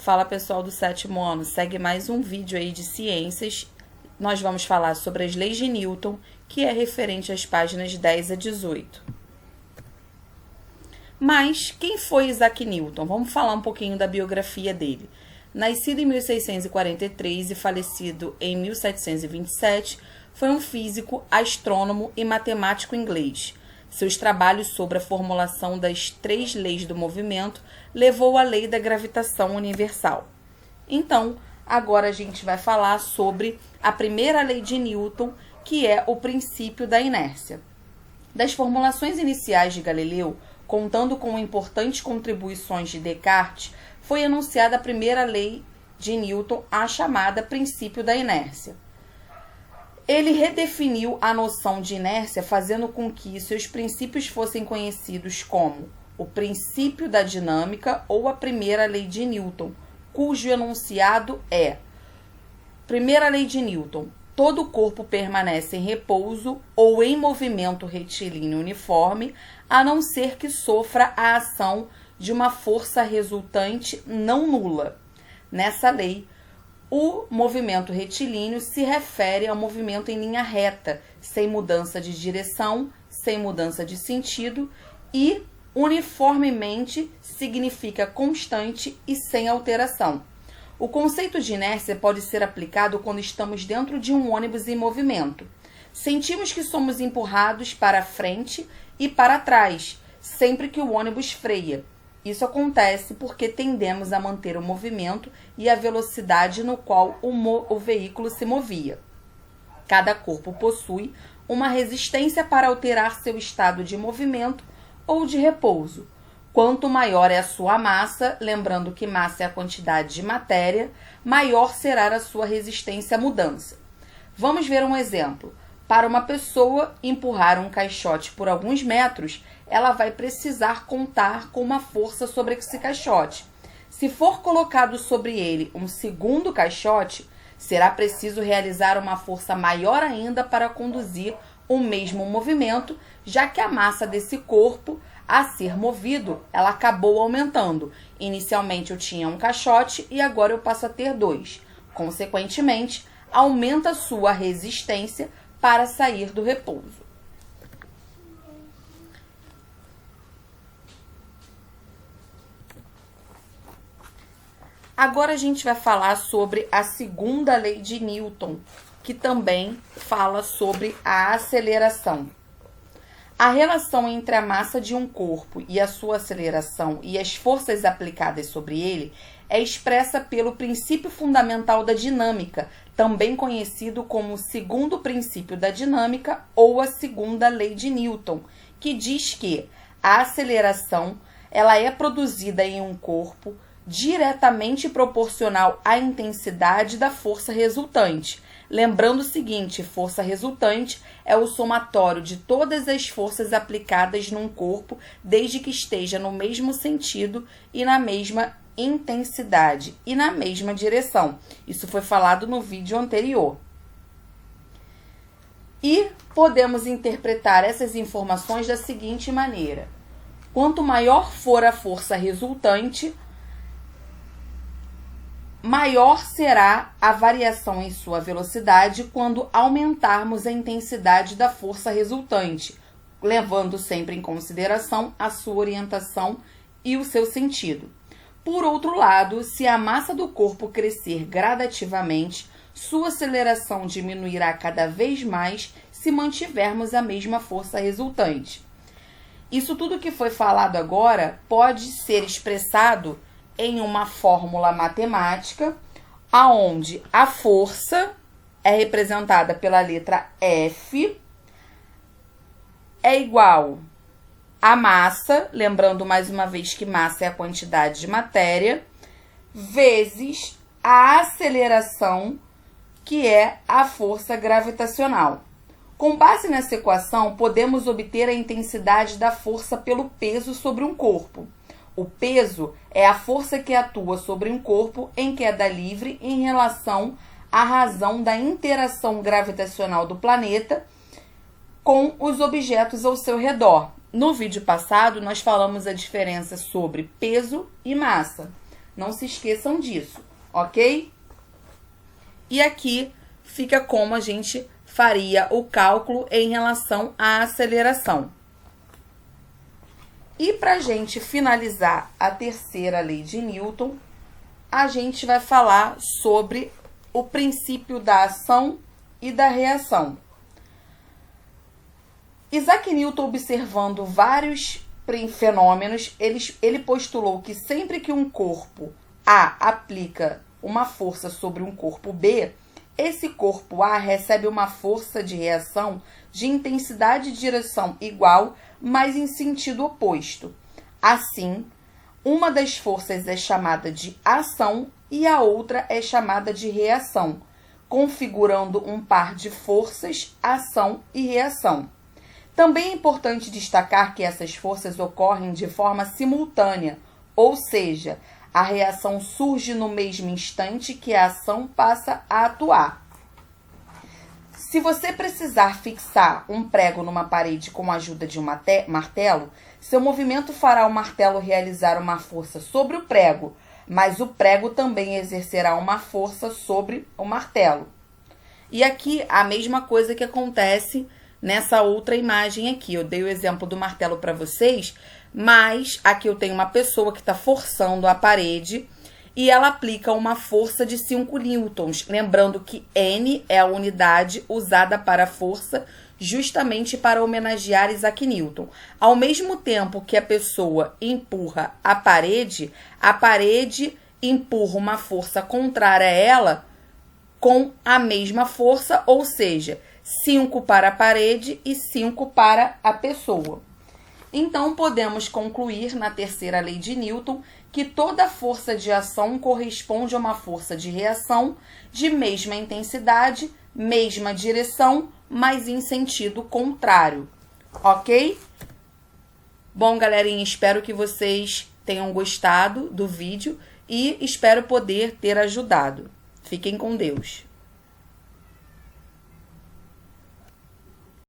Fala pessoal do 7º ano, segue mais um vídeo aí de ciências. Nós vamos falar sobre as leis de Newton, que é referente às páginas 10 a 18. Mas quem foi Isaac Newton? Vamos falar um pouquinho da biografia dele. Nascido em 1643 e falecido em 1727, foi um físico, astrônomo e matemático inglês. Seus trabalhos sobre a formulação das 3 leis do movimento levou à lei da gravitação universal. Então, agora a gente vai falar sobre a primeira lei de Newton, que é o princípio da inércia. Das formulações iniciais de Galileu, contando com importantes contribuições de Descartes, foi anunciada a primeira lei de Newton, a chamada princípio da inércia. Ele redefiniu a noção de inércia, fazendo com que seus princípios fossem conhecidos como o princípio da dinâmica ou a primeira lei de Newton, cujo enunciado é: primeira lei de Newton, todo corpo permanece em repouso ou em movimento retilíneo uniforme, a não ser que sofra a ação de uma força resultante não nula. Nessa lei, o movimento retilíneo se refere ao movimento em linha reta, sem mudança de direção, sem mudança de sentido, e uniformemente significa constante e sem alteração. O conceito de inércia pode ser aplicado quando estamos dentro de um ônibus em movimento. Sentimos que somos empurrados para frente e para trás, sempre que o ônibus freia. Isso acontece porque tendemos a manter o movimento e a velocidade no qual o veículo se movia. Cada corpo possui uma resistência para alterar seu estado de movimento ou de repouso. Quanto maior é a sua massa, lembrando que massa é a quantidade de matéria, maior será a sua resistência à mudança. Vamos ver um exemplo. Para uma pessoa empurrar um caixote por alguns metros, ela vai precisar contar com uma força sobre esse caixote. Se for colocado sobre ele um segundo caixote, será preciso realizar uma força maior ainda para conduzir o mesmo movimento, já que a massa desse corpo a ser movido, ela acabou aumentando. Inicialmente eu tinha um caixote e agora eu passo a ter 2. Consequentemente, aumenta sua resistência para sair do repouso. Agora a gente vai falar sobre a segunda lei de Newton, que também fala sobre a aceleração. A relação entre a massa de um corpo e a sua aceleração e as forças aplicadas sobre ele é expressa pelo princípio fundamental da dinâmica, também conhecido como o segundo princípio da dinâmica ou a segunda lei de Newton, que diz que a aceleração ela é produzida em um corpo diretamente proporcional à intensidade da força resultante. Lembrando o seguinte, força resultante é o somatório de todas as forças aplicadas num corpo, desde que esteja no mesmo sentido e na mesma intensidade e na mesma direção. Isso foi falado no vídeo anterior. E podemos interpretar essas informações da seguinte maneira: quanto maior for a força resultante, maior será a variação em sua velocidade quando aumentarmos a intensidade da força resultante, levando sempre em consideração a sua orientação e o seu sentido. Por outro lado, se a massa do corpo crescer gradativamente, sua aceleração diminuirá cada vez mais se mantivermos a mesma força resultante. Isso tudo que foi falado agora pode ser expressado em uma fórmula matemática, aonde a força é representada pela letra F, é igual a massa, lembrando mais uma vez que massa é a quantidade de matéria, vezes a aceleração, que é a força gravitacional. Com base nessa equação, podemos obter a intensidade da força pelo peso sobre um corpo. O peso é a força que atua sobre um corpo em queda livre em relação à razão da interação gravitacional do planeta com os objetos ao seu redor. No vídeo passado, nós falamos a diferença sobre peso e massa. Não se esqueçam disso, ok? E aqui fica como a gente faria o cálculo em relação à aceleração. E para a gente finalizar a terceira lei de Newton, a gente vai falar sobre o princípio da ação e da reação. Isaac Newton, observando vários fenômenos, ele postulou que sempre que um corpo A aplica uma força sobre um corpo B, esse corpo A recebe uma força de reação de intensidade e direção igual, mas em sentido oposto. Assim, uma das forças é chamada de ação e a outra é chamada de reação, configurando um par de forças, ação e reação. Também é importante destacar que essas forças ocorrem de forma simultânea, ou seja, a reação surge no mesmo instante que a ação passa a atuar. Se você precisar fixar um prego numa parede com a ajuda de um martelo, seu movimento fará o martelo realizar uma força sobre o prego, mas o prego também exercerá uma força sobre o martelo. E aqui a mesma coisa que acontece nessa outra imagem aqui. Eu dei o exemplo do martelo para vocês, mas aqui eu tenho uma pessoa que está forçando a parede e ela aplica uma força de 5 newtons. Lembrando que N é a unidade usada para força, justamente para homenagear Isaac Newton. Ao mesmo tempo que a pessoa empurra a parede empurra uma força contrária a ela com a mesma força, ou seja, 5 para a parede e 5 para a pessoa. Então, podemos concluir na terceira lei de Newton que toda força de ação corresponde a uma força de reação de mesma intensidade, mesma direção, mas em sentido contrário. Ok? Bom, galerinha, espero que vocês tenham gostado do vídeo e espero poder ter ajudado. Fiquem com Deus.